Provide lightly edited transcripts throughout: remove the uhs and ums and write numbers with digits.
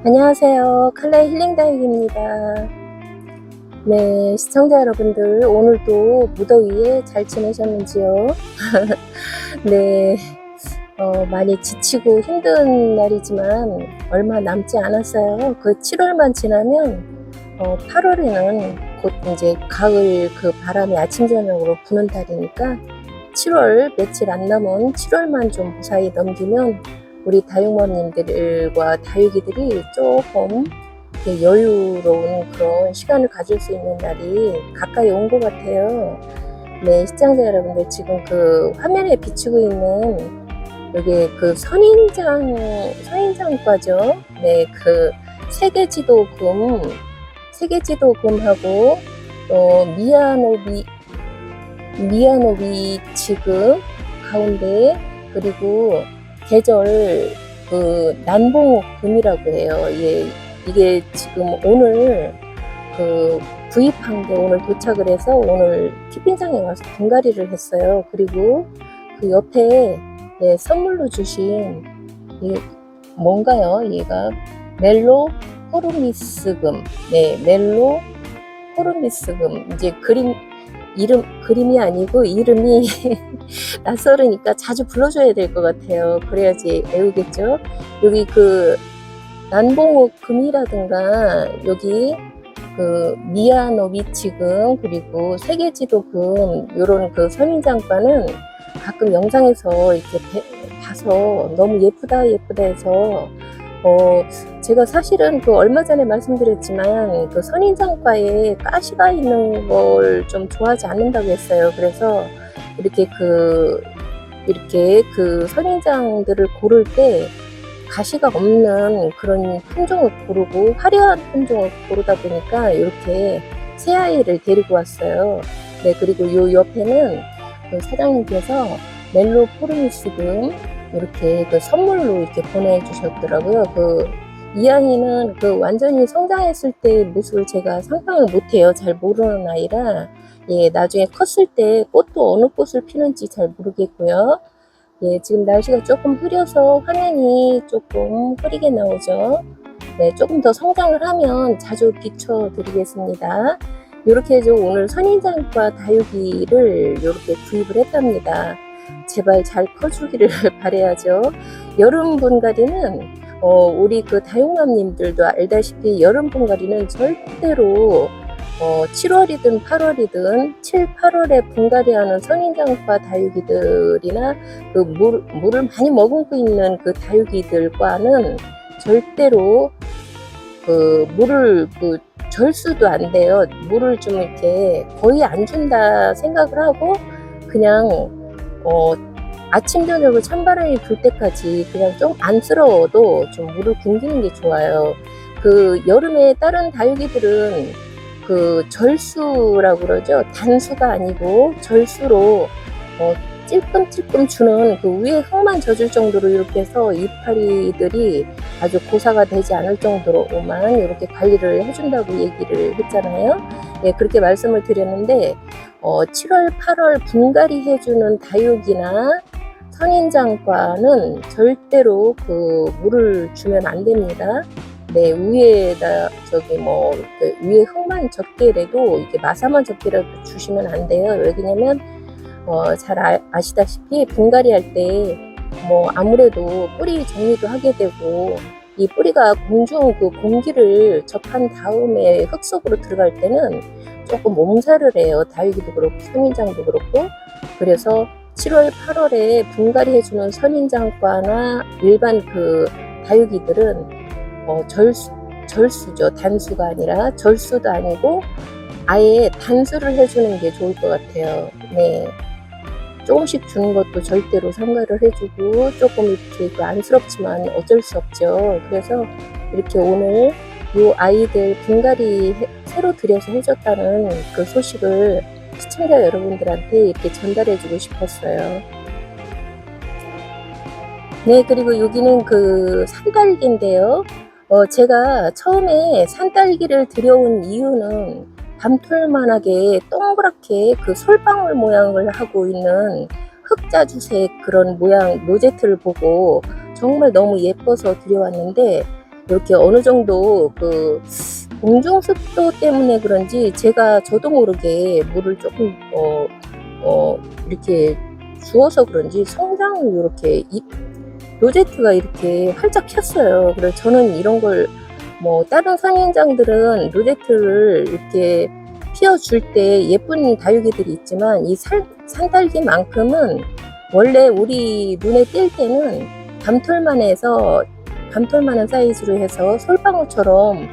안녕하세요. 칼라의 힐링 다육입니다. 네, 시청자 여러분들, 오늘도 무더위에 잘 지내셨는지요? 네, 많이 지치고 힘든 날이지만 얼마 남지 않았어요. 그 7월만 지나면 8월에는 곧 이제 가을 그 바람이 아침 저녁으로 부는 달이니까 7월 며칠 안 남은 7월만 좀 무사히 넘기면 우리 다육맘님들과 다육이들이 조금 여유로운 그런 시간을 가질 수 있는 날이 가까이 온 것 같아요. 네, 시청자 여러분들, 지금 그 화면에 비추고 있는 여기 그 선인장과죠. 네, 그 세계지도금하고 미야노비치금 가운데, 그리고 계절 그 난봉금이라고 해요. 예, 이게 지금 오늘 그 구입한 게 오늘 도착을 해서 오늘 키핑장에 와서 분갈이를 했어요. 그리고 그 옆에 선물로 주신 뭔가요? 얘가 멜로 호르미스금. 네, 멜로 호르미스금. 이제 그림이 아니고 이름이 낯설으니까 자주 불러줘야 될 것 같아요. 그래야지 외우겠죠. 여기 그 난봉금이라든가 여기 그 미야노비치금 그리고 세계지도금 요런 그 선인장과는 가끔 영상에서 이렇게 봐서 너무 예쁘다 해서 제가 사실은 그 얼마 전에 말씀드렸지만 그 선인장과에 가시가 있는 걸 좀 좋아하지 않는다고 했어요. 그래서 이렇게 그 선인장들을 고를 때 가시가 없는 그런 품종을 고르고 화려한 품종을 고르다 보니까 이렇게 새 아이를 데리고 왔어요. 네, 그리고 요 옆에는 그 사장님께서 멜로포르미스금 이렇게 그 선물로 이렇게 보내주셨더라고요. 이 아이는 그 완전히 성장했을 때 모습을 제가 상상을 못해요. 잘 모르는 아이라, 예, 나중에 컸을 때 꽃도 어느 꽃을 피는지 잘 모르겠고요. 예, 지금 날씨가 조금 흐려서 화면이 조금 흐리게 나오죠. 네, 조금 더 성장을 하면 자주 비춰드리겠습니다. 이렇게 해서 오늘 선인장과 다육이를 이렇게 구입을 했답니다. 제발 잘 커주기를 바라야죠. 여름 분갈이는 우리 그 다육맘님들도 알다시피 여름 분갈이는 절대로 7월이든 8월이든 7, 8월에 분갈이하는 선인장과 다육이들이나 그 물을 많이 머금고 있는 그 다육이들과는 절대로 그 물을 절수도 안 돼요. 물을 좀 이렇게 거의 안 준다 생각을 하고 그냥 아침 저녁을 찬바람이 불 때까지 그냥 좀 안쓰러워도 좀 물을 굶기는 게 좋아요. 그 여름에 다른 다육이들은 그 절수라고 그러죠. 단수가 아니고 절수로 찔끔찔끔 주는 그 위에 흙만 젖을 정도로 이렇게 해서 이파리들이 아주 고사가 되지 않을 정도로만 이렇게 관리를 해준다고 얘기를 했잖아요. 네, 그렇게 말씀을 드렸는데 7월, 8월 분갈이 해주는 다육이나 선인장과는 절대로 그 물을 주면 안 됩니다. 네, 위에다 위에 흙만 적게라도 이렇게 마사만 적게라도 주시면 안 돼요. 왜냐면 잘 아시다시피 분갈이 할 때 아무래도 뿌리 정리도 하게 되고 이 뿌리가 그 공기를 접한 다음에 흙 속으로 들어갈 때는 조금 몸살을 해요. 다육이도 그렇고 선인장도 그렇고. 그래서 7월, 8월에 분갈이 해주는 선인장과나 일반 그 다육이들은 절수죠. 단수가 아니라 절수도 아니고 아예 단수를 해주는 게 좋을 것 같아요. 네. 조금씩 주는 것도 절대로 삼가를 해주고 조금 이렇게 안쓰럽지만 어쩔 수 없죠. 그래서 이렇게 오늘 이 아이들 분갈이 새로 들여서 해줬다는 그 소식을 시청자 여러분들한테 이렇게 전달해주고 싶었어요. 네, 그리고 여기는 그 산딸기인데요. 제가 처음에 산딸기를 들여온 이유는 밤톨만하게 동그랗게 그 솔방울 모양을 하고 있는 흑자주색 그런 모양 로제트를 보고 정말 너무 예뻐서 들여왔는데 이렇게 어느 정도 그 공중 습도 때문에 그런지 제가 저도 모르게 물을 조금 이렇게 주어서 그런지 성장을 이렇게 로제트가 이렇게 활짝 폈어요. 그래서 저는 이런 걸 뭐 다른 선인장들은 로제트를 이렇게 피워줄 때 예쁜 다육이들이 있지만 이 산딸기만큼은 원래 우리 눈에 띌 때는 밤톨만한 사이즈로 해서 솔방울처럼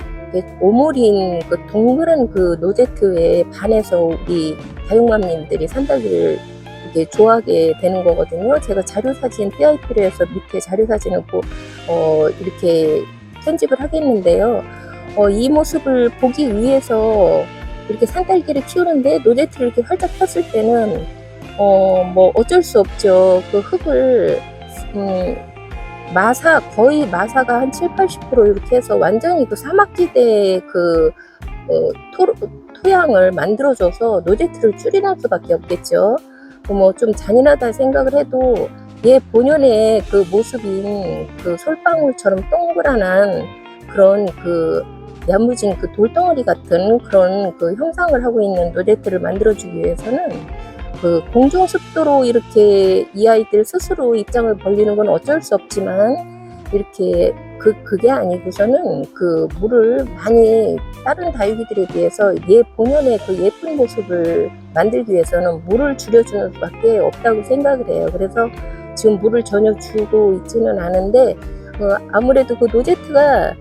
오므린 그 동그란 그 로제트에 반해서 우리 다육맘님들이 산딸기를 이렇게 좋아하게 되는 거거든요. 제가 자료사진 PIP로 해서 밑에 자료사진을 이렇게 편집을 하겠는데요. 이 모습을 보기 위해서 이렇게 산딸기를 키우는데 로제트를 이렇게 활짝 폈을 때는 뭐 어쩔 수 없죠. 그 흙을 거의 마사가 한 7~80% 이렇게 해서 완전히 그 사막지대의 그 토양을 만들어줘서 로제트를 줄이는 수밖에 없겠죠. 뭐 좀 잔인하다 생각을 해도 얘 본연의 그 모습인 그 솔방울처럼 동그란한 그런 그 야무진 그 돌덩어리 같은 그런 그 형상을 하고 있는 로제트를 만들어주기 위해서는 그 공중 습도로 이렇게 이 아이들 스스로 입장을 벌리는 건 어쩔 수 없지만 이렇게 그게 아니고서는 그 물을 많이 다른 다육이들에 비해서 얘 본연의 그 예쁜 모습을 만들기 위해서는 물을 줄여주는 수밖에 없다고 생각을 해요. 그래서 지금 물을 전혀 주고 있지는 않은데 아무래도 그 로제트가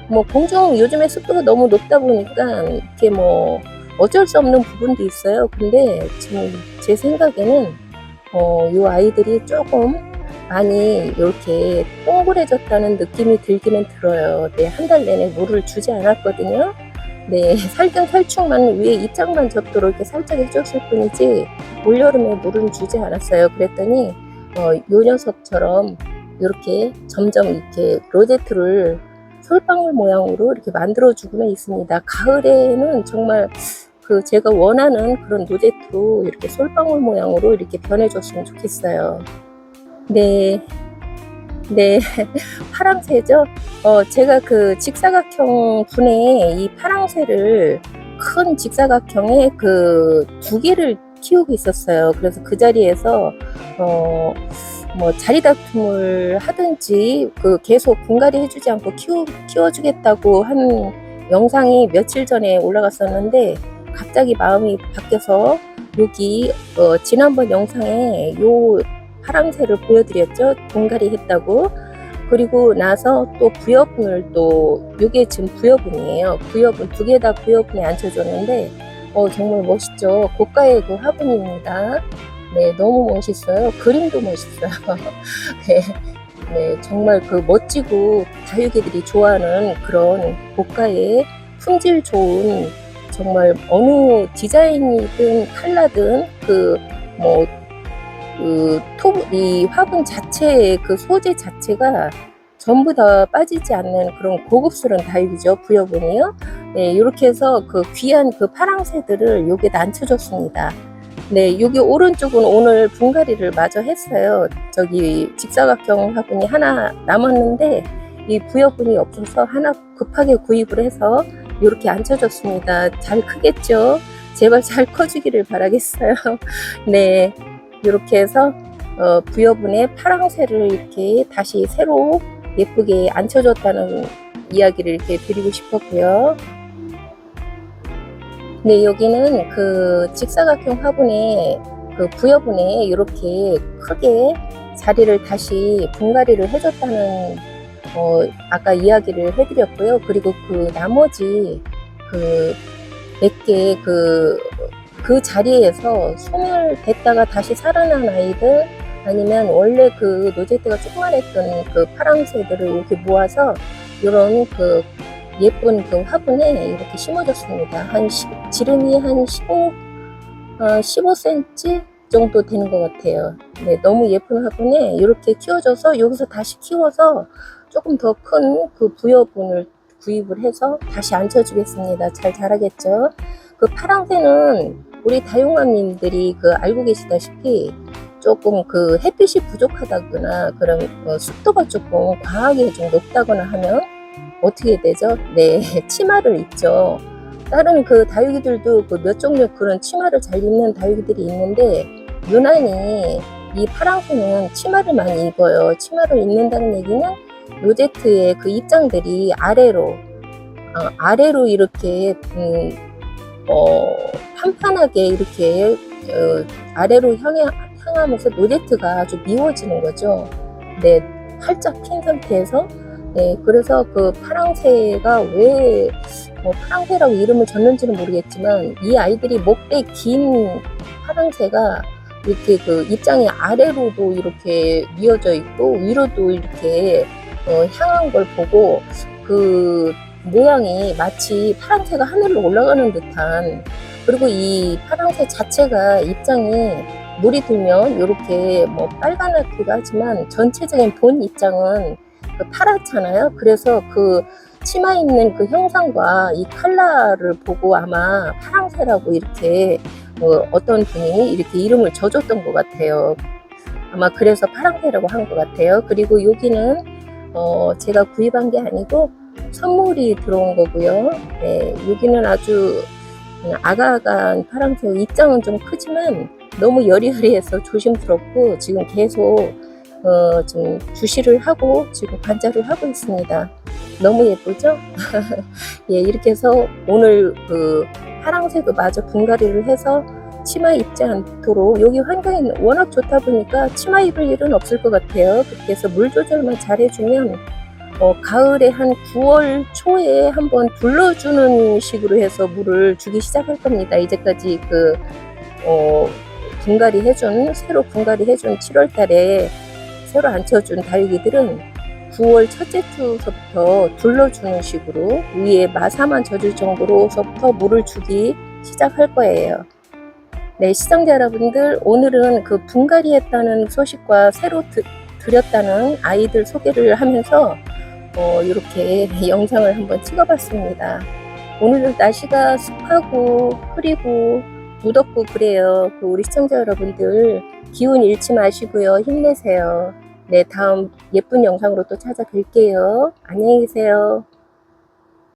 뭐 공중 요즘에 습도가 너무 높다 보니까 이렇게 뭐 어쩔 수 없는 부분도 있어요. 근데 지금 제 생각에는 이 아이들이 조금 많이 이렇게 동그래졌다는 느낌이 들기는 들어요. 네, 한 달 내내 물을 주지 않았거든요. 네, 살충만 위에 입장만 젖도록 이렇게 살짝 해줬을 뿐이지 올여름에 물은 주지 않았어요. 그랬더니 요 녀석처럼 이렇게 점점 이렇게 로제트를 솔방울 모양으로 이렇게 만들어주고는 있습니다. 가을에는 정말 그 제가 원하는 그런 로제트로 이렇게 솔방울 모양으로 이렇게 변해줬으면 좋겠어요. 네, 네, 파랑새죠. 제가 그 직사각형 분에 이 파랑새를 큰 직사각형에 그 2개를 키우고 있었어요. 그래서 그 자리에서 뭐 자리 다툼을 하든지 그 계속 분갈이 해주지 않고 키워주겠다고 한 영상이 며칠 전에 올라갔었는데 갑자기 마음이 바뀌어서 여기 지난번 영상에 요 파랑새를 보여드렸죠. 분갈이 했다고. 그리고 나서 또 부여분을 요게 지금 부여분이에요. 부여분 2개 다 부여분에 앉혀줬는데 정말 멋있죠. 고가의 그 화분입니다. 네, 너무 멋있어요. 그림도 멋있어요. 네, 네, 정말 그 멋지고 다육이들이 좋아하는 그런 고가의 품질 좋은 정말 어느 디자인이든 컬러든 이 화분 자체의 그 소재 자체가 전부 다 빠지지 않는 그런 고급스러운 다육이죠. 부여분이요. 네, 이렇게 해서 그 귀한 그 파랑새들을 여기다 앉혀줬습니다. 네, 여기 오른쪽은 오늘 분갈이를 마저 했어요. 저기 직사각형 화분이 하나 남았는데 이 부여분이 없어서 하나 급하게 구입을 해서 이렇게 앉혀줬습니다. 잘 크겠죠? 제발 잘 커주기를 바라겠어요. 네, 이렇게 해서 부여분에 파랑새를 이렇게 다시 새로 예쁘게 앉혀줬다는 이야기를 이렇게 드리고 싶었고요. 네, 여기는 그 직사각형 화분에 그 부여분에 이렇게 크게 자리를 다시 분갈이를 해줬다는 아까 이야기를 해드렸고요. 그리고 그 나머지 그 몇 개 그 자리에서 소멸됐다가 다시 살아난 아이들 아니면 원래 그 로제트가 조그만했던 그 파랑새들을 이렇게 모아서 이런 그 예쁜 그 화분에 이렇게 심어줬습니다. 지름이 한 15cm 정도 되는 것 같아요. 네, 너무 예쁜 화분에 이렇게 키워줘서 여기서 다시 키워서 조금 더 큰 그 부여분을 구입을 해서 다시 앉혀주겠습니다. 잘 자라겠죠? 그 파랑새는 우리 다육맘님들이 그 알고 계시다시피 조금 그 햇빛이 부족하다거나 그런 습도가 조금 과하게 좀 높다거나 하면 어떻게 되죠? 네, 치마를 입죠. 다른 그 다육이들도 그 몇 종류 그런 치마를 잘 입는 다육이들이 있는데 유난히 이 파랑새는 치마를 많이 입어요. 치마를 입는다는 얘기는 로제트의 그 입장들이 아래로 이렇게 판판하게 이렇게 아래로 향하면서 로제트가 아주 미워지는 거죠. 네, 활짝 핀 상태에서. 네, 그래서 그 파랑새가 왜 파랑새라고 이름을 줬는지는 모르겠지만 이 아이들이 목대 긴 파랑새가 이렇게 그 입장이 아래로도 이렇게 미어져 있고 위로도 이렇게 향한 걸 보고 그 모양이 마치 파랑새가 하늘로 올라가는 듯한, 그리고 이 파랑새 자체가 입장이 물이 들면 이렇게 뭐 빨간하기도 하지만 전체적인 본 입장은 그 파랗잖아요. 그래서 그 치마 입는 그 형상과 이 컬러를 보고 아마 파랑새라고 이렇게 어떤 분이 이렇게 이름을 져줬던 것 같아요. 아마 그래서 파랑새라고 한 것 같아요. 그리고 여기는 제가 구입한 게 아니고 선물이 들어온 거고요. 네, 여기는 아주 아가아가한 파랑새, 입장은 좀 크지만 너무 여리여리해서 조심스럽고 지금 계속 좀 주시를 하고 지금 관찰을 하고 있습니다. 너무 예쁘죠? 예, 이렇게 해서 오늘 그 파랑새도 마저 분갈이를 해서 치마 입지 않도록, 여기 환경이 워낙 좋다 보니까 치마 입을 일은 없을 것 같아요. 그렇게 해서 물 조절만 잘 해주면 가을에 한 9월 초에 한번 둘러주는 식으로 해서 물을 주기 시작할 겁니다. 이제까지 새로 분갈이 해준 7월 달에 새로 안쳐준 다육이들은 9월 첫째 주서부터 둘러주는 식으로 위에 마사만 젖을 정도로서부터 물을 주기 시작할 거예요. 네, 시청자 여러분들, 오늘은 그 분갈이 했다는 소식과 새로 들였다는 아이들 소개를 하면서 이렇게 영상을 한번 찍어봤습니다. 오늘은 날씨가 습하고 흐리고 무덥고 그래요. 우리 시청자 여러분들 기운 잃지 마시고요. 힘내세요. 네, 다음 예쁜 영상으로 또 찾아뵐게요. 안녕히 계세요.